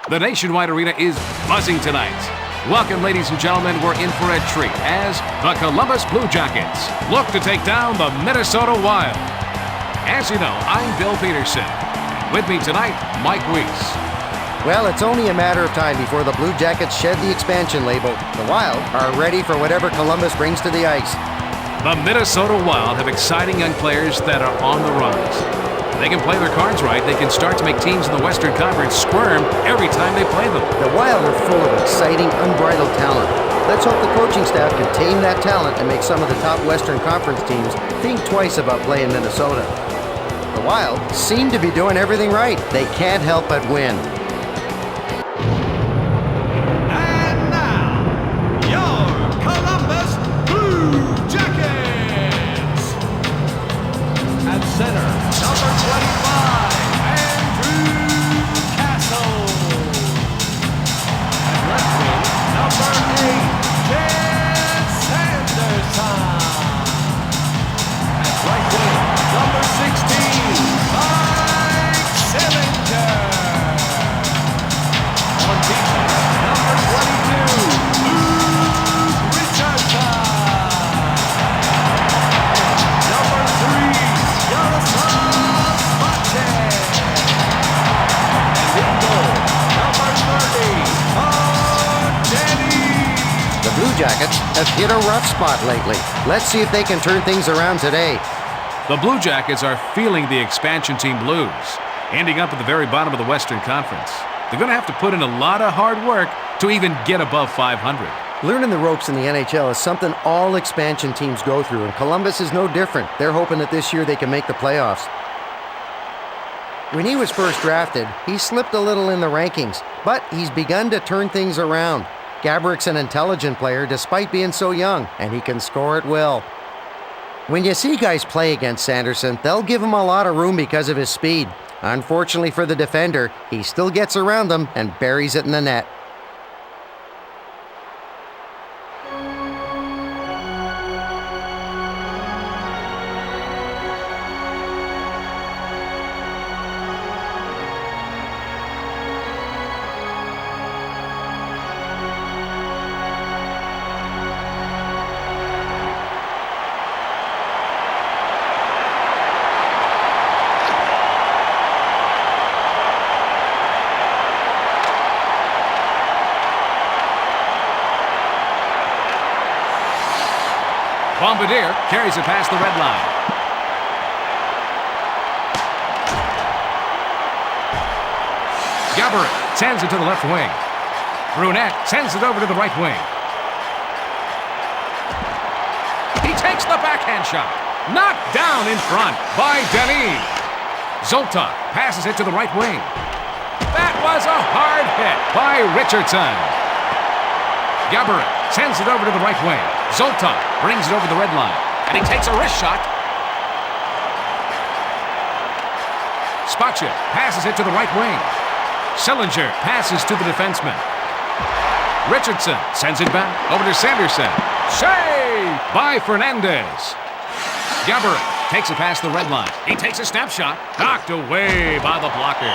The Nationwide Arena is buzzing tonight. Welcome, ladies and gentlemen. We're in for a treat as the Columbus Blue Jackets look to take down the Minnesota Wild. As you know, I'm Bill Peterson. With me tonight, Mike Weiss. Well, it's only a matter of time before the Blue Jackets shed the expansion label. The Wild are ready for whatever Columbus brings to the ice. The Minnesota Wild have exciting young players that are on the rise. They can play their cards right. They can start to make teams in the Western Conference squirm every time they play them. The Wild are full of exciting, unbridled talent. Let's hope the coaching staff can tame that talent and make some of the top Western Conference teams think twice about playing Minnesota. The Wild seem to be doing everything right. They can't help but win. And now, your Columbus Blue Jackets! At center, number 25, Andrew Castle. At left wing, number 8, Ken Sanderson. At right wing, number 16, Mike Sillinger. On defense, number 22, Luke Richardson. Number 3, Yaroslav Spatek. And in goal, number 30, Denny. The Blue Jackets have hit a rough spot lately. Let's see if they can turn things around today. The Blue Jackets are feeling the expansion team blues, ending up at the very bottom of the Western Conference. They're going to have to put in a lot of hard work to even get above 500. Learning the ropes in the NHL is something all expansion teams go through, and Columbus is no different. They're hoping that this year they can make the playoffs. When he was first drafted, he slipped a little in the rankings, but he's begun to turn things around. Gabourik's an intelligent player despite being so young, and he can score at will. When you see guys play against Sanderson, they'll give him a lot of room because of his speed. Unfortunately for the defender, he still gets around them and buries it in the net. Bombardier carries it past the red line. Gaborik sends it to the left wing. Roenick sends it over to the right wing. He takes the backhand shot. Knocked down in front by Denny. Zoltan passes it to the right wing. That was a hard hit by Richardson. Gaborik sends it over to the right wing. Zoltan brings it over the red line, and he takes a wrist shot. Spatek passes it to the right wing. Sillinger passes to the defenseman. Richardson sends it back over to Sanderson. Save by Fernandez. Gaborik takes it past the red line. He takes a snapshot, knocked away by the blocker.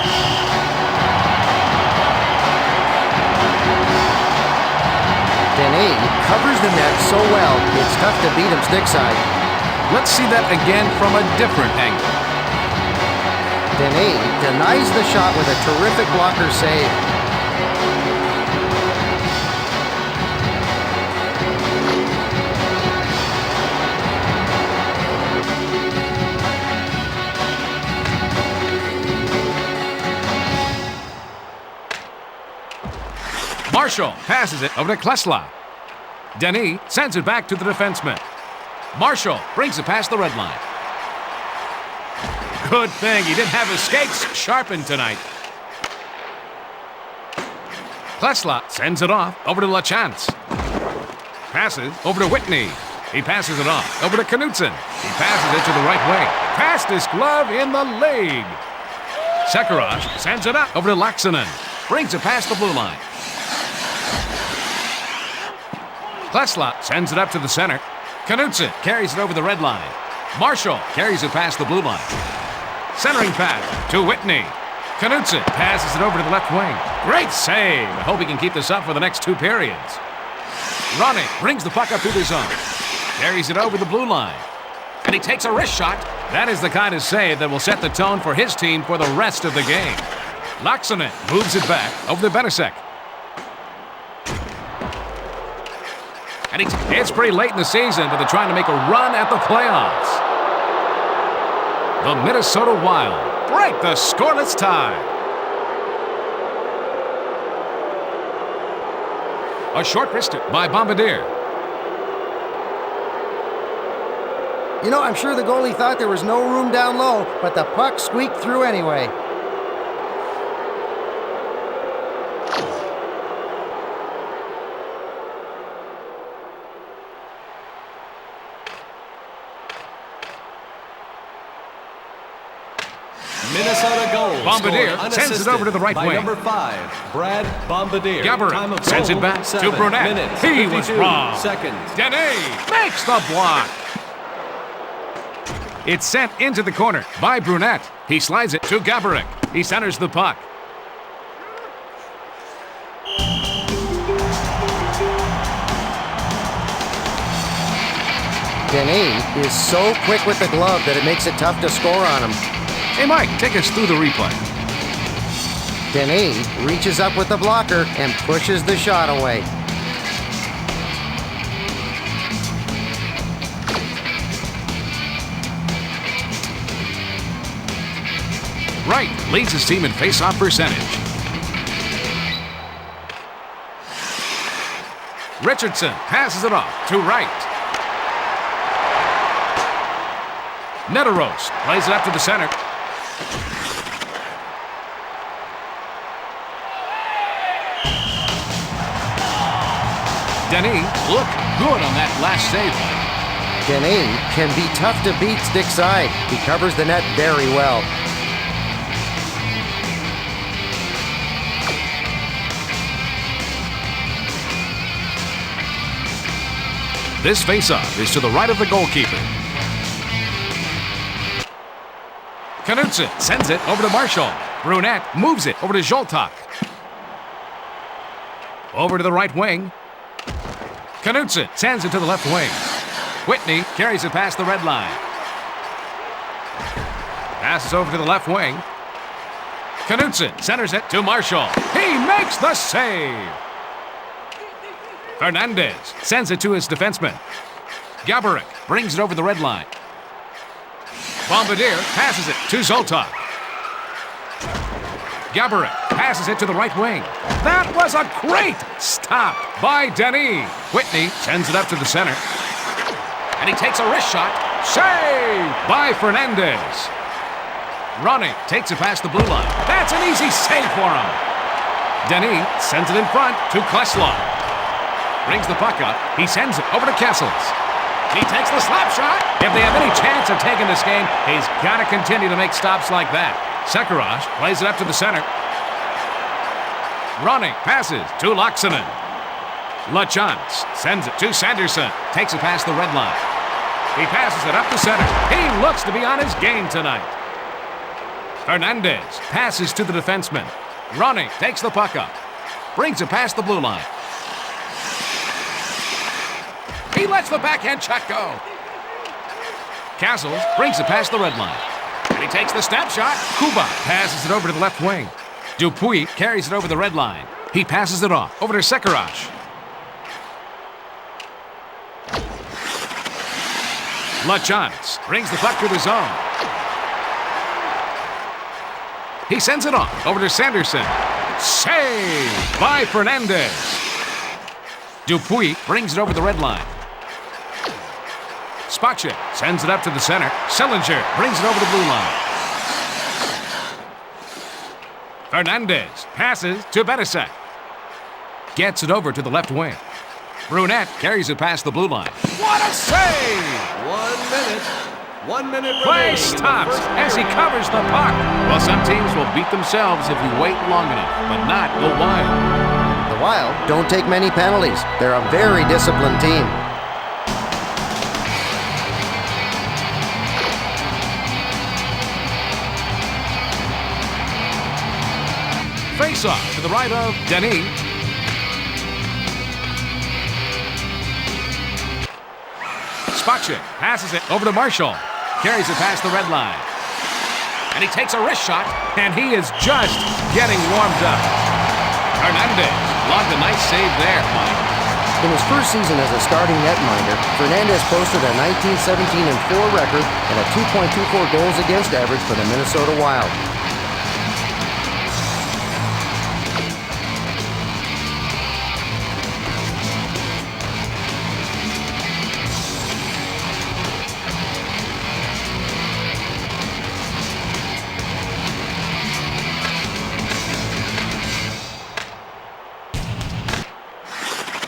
Denny covers the net so well, it's tough to beat him stickside. Let's see that again from a different angle. Denny denies the shot with a terrific blocker save. Marshall passes it over to Klesla. Denny sends it back to the defenseman. Marshall brings it past the red line. Good thing he didn't have his skates sharpened tonight. Klesla sends it off over to LaChance. Passes over to Whitney. He passes it off over to Knutson. He passes it to the right wing. Fastest glove in the league. Sekharaj sends it up over to Laaksonen. Brings it past the blue line. Klesla sends it up to the center. Knutson carries it over the red line. Marshall carries it past the blue line. Centering pass to Whitney. Knutson passes it over to the left wing. Great save. I hope he can keep this up for the next 2 periods. Roenick brings the puck up through the zone. Carries it over the blue line. And he takes a wrist shot. That is the kind of save that will set the tone for his team for the rest of the game. Laaksonen moves it back over to Benasek. And it's pretty late in the season, but they're trying to make a run at the playoffs. The Minnesota Wild break the scoreless tie. A short wrister by Bombardier. You know, I'm sure the goalie thought there was no room down low, but the puck squeaked through anyway. Minnesota goal. Bombardier scored sends it over to the right by wing. number 5, Brad Bombardier. Time of Gaborik sends goal, it back 7 to Brunette. minutes, He was 52 wrong. seconds. Dene makes the block. It's sent into the corner by Brunette. He slides it to Gaborik. He centers the puck. Dene is so quick with the glove that it makes it tough to score on him. Hey, Mike, take us through the replay. Dene reaches up with the blocker and pushes the shot away. Wright leads his team in face-off percentage. Richardson passes it off to Wright. Neteros plays it up to the center. Dene looked good on that last save. Dene can be tough to beat stick side. He covers the net very well. This faceoff is to the right of the goalkeeper. Knutson sends it over to Marshall. Brunette moves it over to Zoltak. Over to the right wing. Knutson sends it to the left wing. Whitney carries it past the red line. Passes over to the left wing. Knutson centers it to Marshall. He makes the save. Fernandez sends it to his defenseman. Gaborik brings it over the red line. Bombardier passes it to Zoltak. Gaborik passes it to the right wing. That was a great stop by Dene. Whitney sends it up to the center. And he takes a wrist shot. Saved by Fernandez. Roenick takes it past the blue line. That's an easy save for him. Dene sends it in front to Klesla. Brings the puck up. He sends it over to Kessels. He takes the slap shot. If they have any chance of taking this game, he's got to continue to make stops like that. Sekharaj plays it up to the center. Roenick passes to Laaksonen. Lachance sends it to Sanderson. Takes it past the red line. He passes it up the center. He looks to be on his game tonight. Fernandez passes to the defenseman. Roenick takes the puck up. Brings it past the blue line. He lets the backhand shot go. Castles brings it past the red line. And he takes the step shot. Kuba passes it over to the left wing. Dupuis carries it over the red line. He passes it off over to Sekharaj. Lachance brings the puck through the zone. He sends it off over to Sanderson. Saved by Fernandez. Dupuis brings it over the red line. Spacek sends it up to the center. Sillinger brings it over the blue line. Fernandez passes to Benasek. Gets it over to the left wing. Brunette carries it past the blue line. What a save! 1 minute Play remaining. stops as he covers the puck. Well, some teams will beat themselves if you wait long enough, but not the Wild. The Wild don't take many penalties. They're a very disciplined team. face-off to the right of Denis. Spacek passes it over to Marshall. Carries it past the red line. And he takes a wrist shot, and he is just getting warmed up. Hernandez logged a nice save there, Mike. In his first season as a starting netminder, Fernandez posted a 19-17-4 record and a 2.24 goals against average for the Minnesota Wild.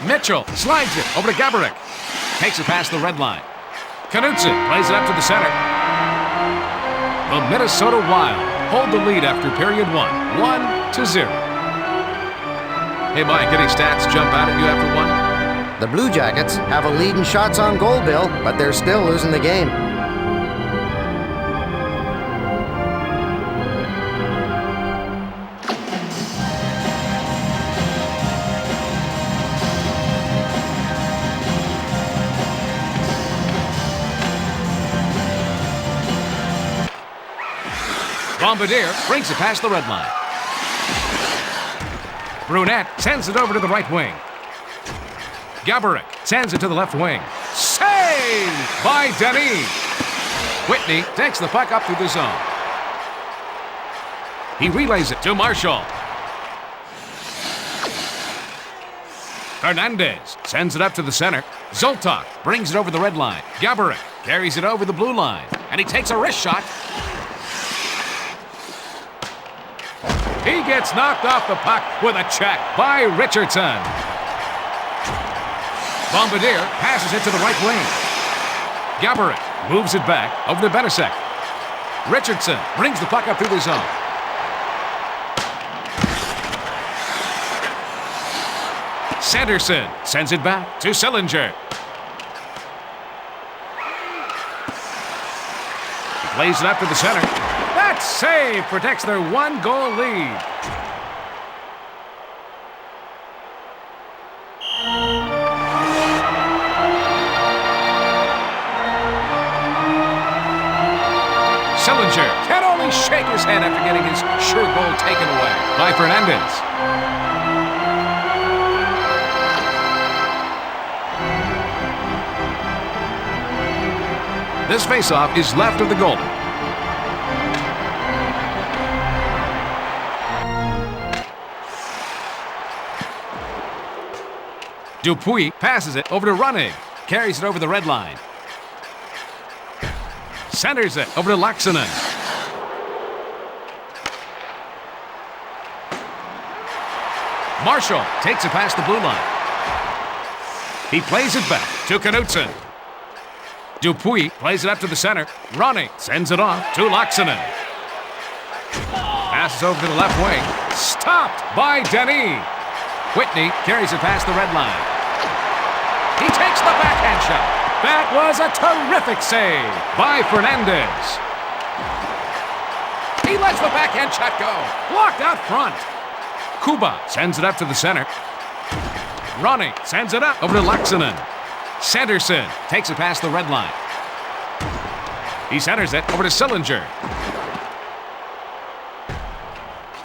Mitchell slides it over to Gaborik. Takes it past the red line. Knutson plays it up to the center. The Minnesota Wild hold the lead after period 1, 1-0. Hey, Mike, any stats jump out at you after one? The Blue Jackets have a lead in shots on goal, Bill, but they're still losing the game. Bombardier brings it past the red line. Brunette sends it over to the right wing. Gaborik sends it to the left wing. Saved by Denis. Whitney takes the puck up through the zone. He relays it to Marshall. Hernandez sends it up to the center. Zoltak brings it over the red line. Gaborik carries it over the blue line. And he takes a wrist shot. He gets knocked off the puck with a check by Richardson. Bombardier passes it to the right wing. Gaborik moves it back over to Benasek. Richardson brings the puck up through the zone. Sanderson sends it back to Sillinger. He plays it up to the center. That save protects their one-goal lead. Sillinger can only shake his head after getting his sure goal taken away by Fernandez. This faceoff is left of the goal. Dupuis passes it over to Roenick. Carries it over the red line. Centers it over to Laaksonen. Marshall takes it past the blue line. He plays it back to Knutson. Dupuis plays it up to the center. Roenick sends it off to Laaksonen. Passes over to the left wing. Stopped by Denis. Whitney carries it past the red line. He takes the backhand shot. That was a terrific save by Fernandez. He lets the backhand shot go. Blocked out front. Kuba sends it up to the center. Roenick sends it up over to Laaksonen. Sanderson takes it past the red line. He centers it over to Sillinger.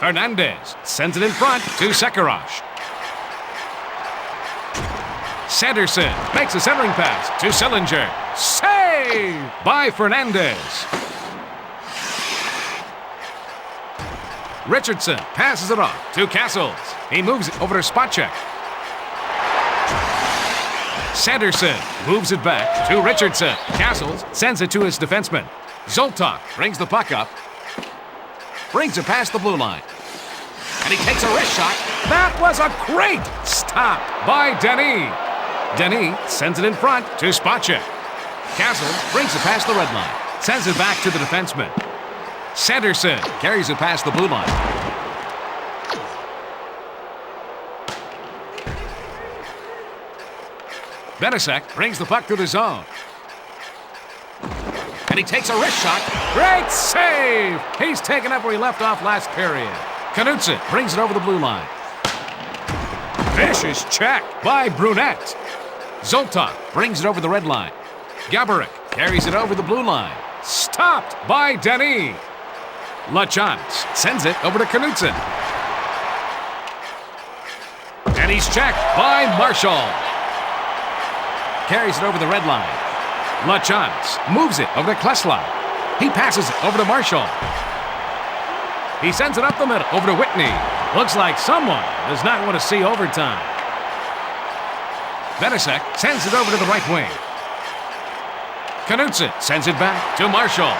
Hernandez sends it in front to Sekharov. Sanderson makes a centering pass to Sillinger. Save by Fernandez. Richardson passes it off to Castles. He moves it over to Spacek. Sanderson moves it back to Richardson. Castles sends it to his defenseman. Zoltak brings the puck up. Brings it past the blue line. And he takes a wrist shot. That was a great stop by Denis. Denis sends it in front to Spacek. Castles brings it past the red line. Sends it back to the defenseman. Sanderson carries it past the blue line. Benasek brings the puck through the zone. And he takes a wrist shot. Great save! He's taken up where he left off last period. Knutson brings it over the blue line. Vicious check by Brunette. Zoltan brings it over the red line. Gaborik carries it over the blue line. Stopped by Denis. Lachance sends it over to Knutson. And he's checked by Marshall. Carries it over the red line. Lachance moves it over to Klesla. He passes it over to Marshall. He sends it up the middle over to Whitney. Looks like someone does not want to see overtime. Venasek sends it over to the right wing. Knutson sends it back to Marshall.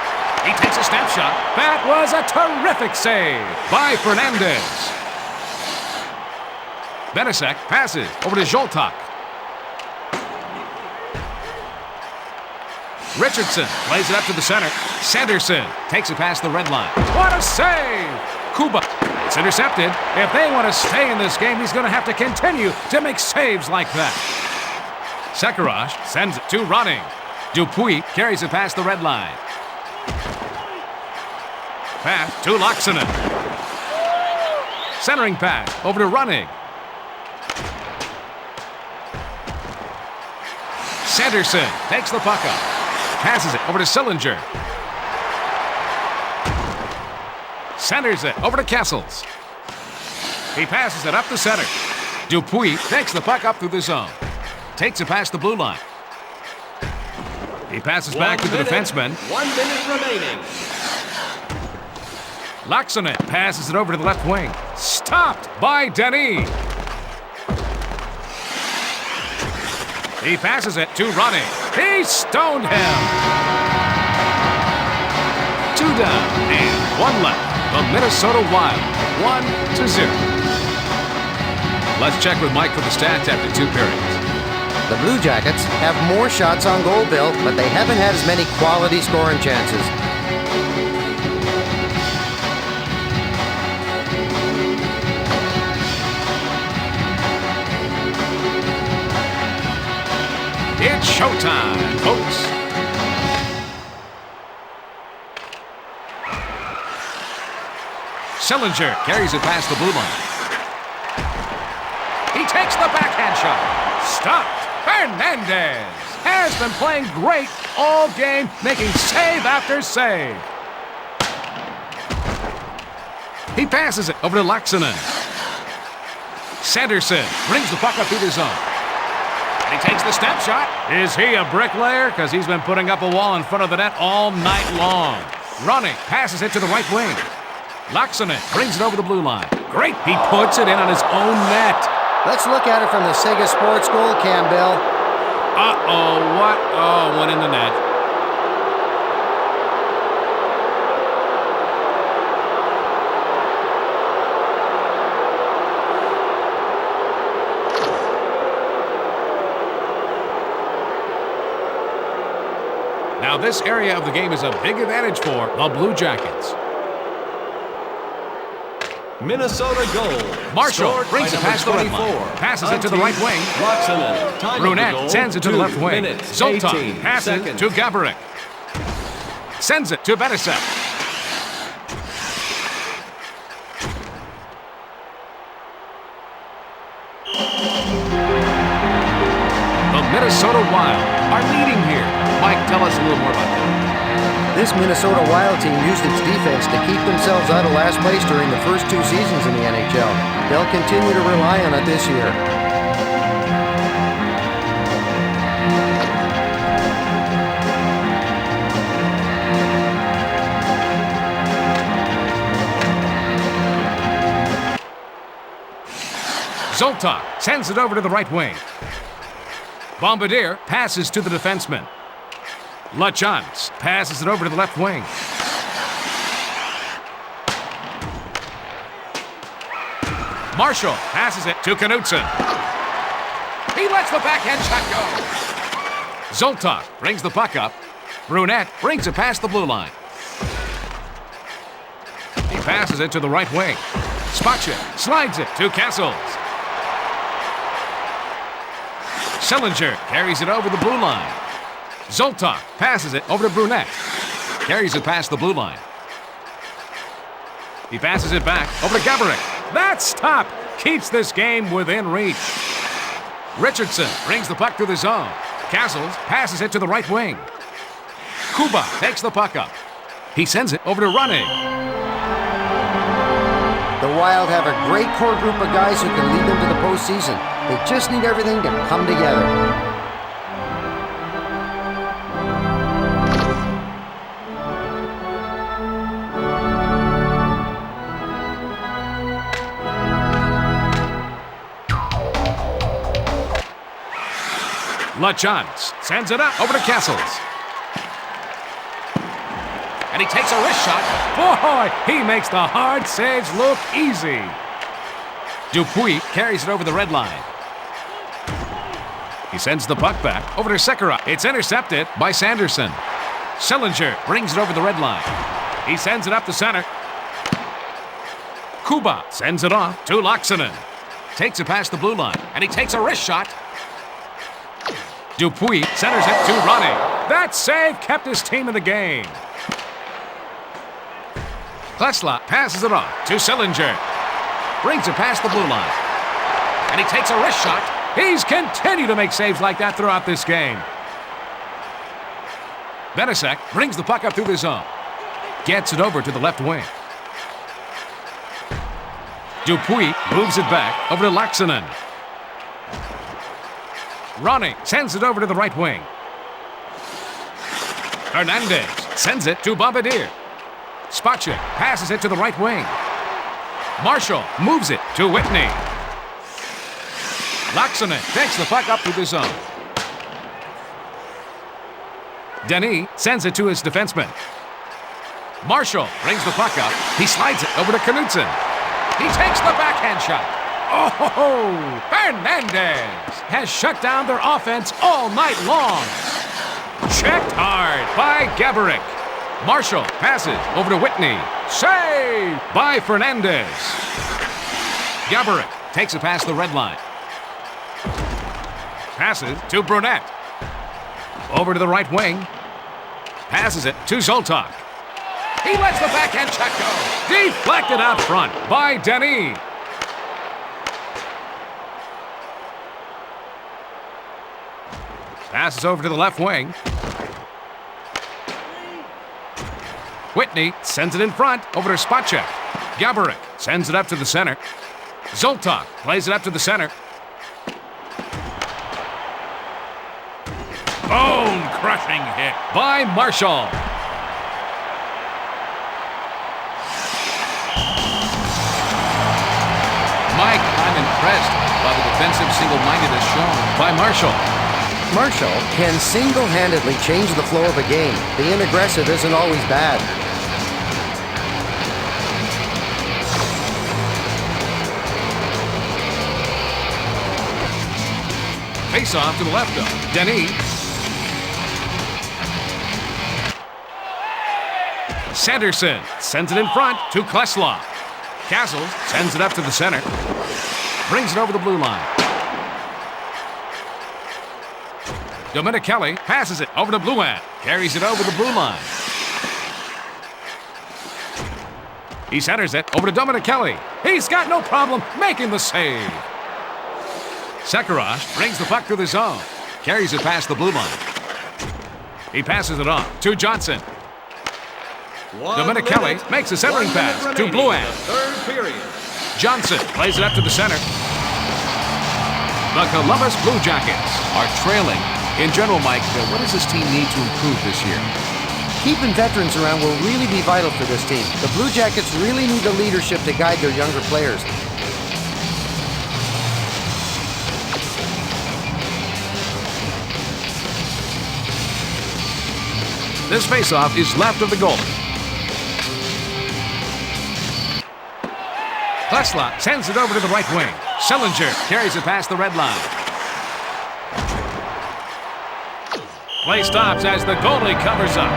He takes a snapshot. That was a terrific save by Fernandez. Venasek passes over to Zoltak. Richardson plays it up to the center. Sanderson takes it past the red line. What a save! Kuba. It's intercepted. If they want to stay in this game, he's going to have to continue to make saves like that. Sekharaj sends it to Roenick. Dupuis carries it past the red line. Pass to Laaksonen. Centering pass over to Roenick. Sanderson takes the puck up. Passes it over to Sillinger. Centers it over to Kessels. He passes it up the center. Dupuis takes the puck up through the zone. Takes it past the blue line. He passes back to the defenseman. 1 minute remaining. Laaksonen passes it over to the left wing. Stopped by Denis. He passes it to Ronnie. He stoned him. 2 down and 1 left. The Minnesota Wild, 1-0. Let's check with Mike for the stats after 2 periods. The Blue Jackets have more shots on goal, Bill, but they haven't had as many quality scoring chances. It's showtime, folks. Sillinger carries it past the blue line. He takes the backhand shot. Stopped. Fernandez has been playing great all game, making save after save. He passes it over to Laaksonen. Sanderson brings the puck up through the zone. And he takes the step shot. Is he a bricklayer? Because he's been putting up a wall in front of the net all night long. Roenick passes it to the right wing. Laaksonen brings it over the blue line. Great. He puts it in on his own net. Let's look at it from the Sega Sports goal cam, Bill. Uh-oh, what? Oh, one in the net. Now this area of the game is a big advantage for the Blue Jackets. Minnesota goal. Marshall brings it past the red line. Passes it to the right wing. Brunette sends it to the left wing. Zoltan passes to Gaborik. Sends it to Venasek. The Minnesota Wild are leading here. Mike, tell us a little more about that. This Minnesota Wild team used its defense to keep themselves out of last place during the first 2 seasons in the NHL. They'll continue to rely on it this year. Zoltan sends it over to the right wing. Bombardier passes to the defenseman. Lachance passes it over to the left wing. Marshall passes it to Knutson. He lets the backhand shot go. Zoltan brings the puck up. Brunette brings it past the blue line. He passes it to the right wing. Spacek slides it to Kessels. Sillinger carries it over the blue line. Zoltan passes it over to Brunette. Carries it past the blue line. He passes it back over to Gaborik. That stop keeps this game within reach. Richardson brings the puck through the zone. Castles passes it to the right wing. Kuba takes the puck up. He sends it over to Roenick. The Wild have a great core group of guys who can lead them to the postseason. They just need everything to come together. LaChance sends it up over to Castles. And he takes a wrist shot. Boy, he makes the hard saves look easy. Dupuis carries it over the red line. He sends the puck back over to Sekera. It's intercepted by Sanderson. Sillinger brings it over the red line. He sends it up the center. Kuba sends it off to Laaksonen. Takes it past the blue line, and he takes a wrist shot. Dupuis centers it to Ronnie. That save kept his team in the game. Klesla passes it off to Sillinger. Brings it past the blue line. And he takes a wrist shot. He's continued to make saves like that throughout this game. Venasek brings the puck up through the zone. Gets it over to the left wing. Dupuis moves it back over to Laaksonen. Ronnie sends it over to the right wing. Hernandez sends it to Bombardier. Spacek passes it to the right wing. Marshall moves it to Whitney. Laaksonen takes the puck up through the zone. Denis sends it to his defenseman. Marshall brings the puck up. He slides it over to Knutson. He takes the backhand shot. Oh, Hernandez has shut down their offense all night long. Checked hard by Gaborik. Marshall passes over to Whitney. Save by Fernandez. Gaborik takes it past the red line. Passes to Brunette. Over to the right wing. Passes it to Zoltak. He lets the backhand shot go. Deflected out front by Denis. Passes over to the left wing. Whitney sends it in front over to Spacek. Gaborik sends it up to the center. Zoltak plays it up to the center. Bone-crushing hit by Marshall. Mike, I'm impressed by the defensive single-mindedness shown by Marshall. Marshall can single-handedly change the flow of a game. Being aggressive isn't always bad. Face off to the left of Denis. Sanderson sends it in front to Klesla. Castles sends it up to the center. Brings it over the blue line. Dominichelli passes it over to Blouin. Carries it over the blue line. He centers it over to Dominichelli. He's got no problem making the save. Sekera brings the puck through the zone. Carries it past the blue line. He passes it on to Johnson. Dominichelli makes a centering pass to Blouin. Third period. Johnson plays it up to the center. The Columbus Blue Jackets are trailing. In general, Mike, what does this team need to improve this year? Keeping veterans around will really be vital for this team. The Blue Jackets really need the leadership to guide their younger players. This faceoff is left of the goal. Klesla sends it over to the right wing. Sillinger carries it past the red line. Play stops as the goalie covers up.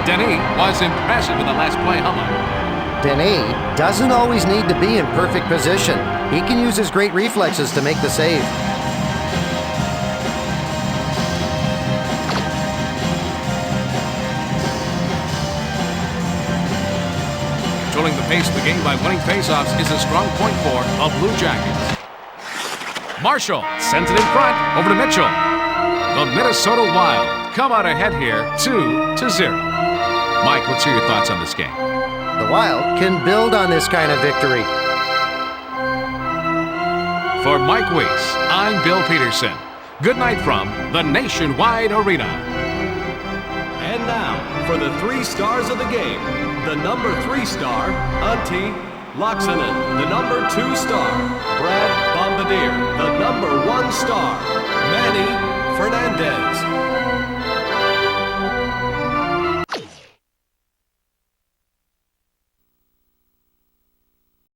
Denis was impressive in the last play, Mike? Denis doesn't always need to be in perfect position. He can use his great reflexes to make the save. Controlling the pace of the game by winning faceoffs is a strong point for the Blue Jackets. Marshall sends it in front over to Mitchell. The Minnesota Wild come out ahead here 2-0. Mike, let's hear your thoughts on this game. The Wild can build on this kind of victory. For Mike Weiss, I'm Bill Peterson. Good night from the Nationwide Arena. And now, for the 3 stars of the game, the number 3 star, Antti Laaksonen. The number 2 star, Brad Bombardier. The number 1 star, Manny Fernandez.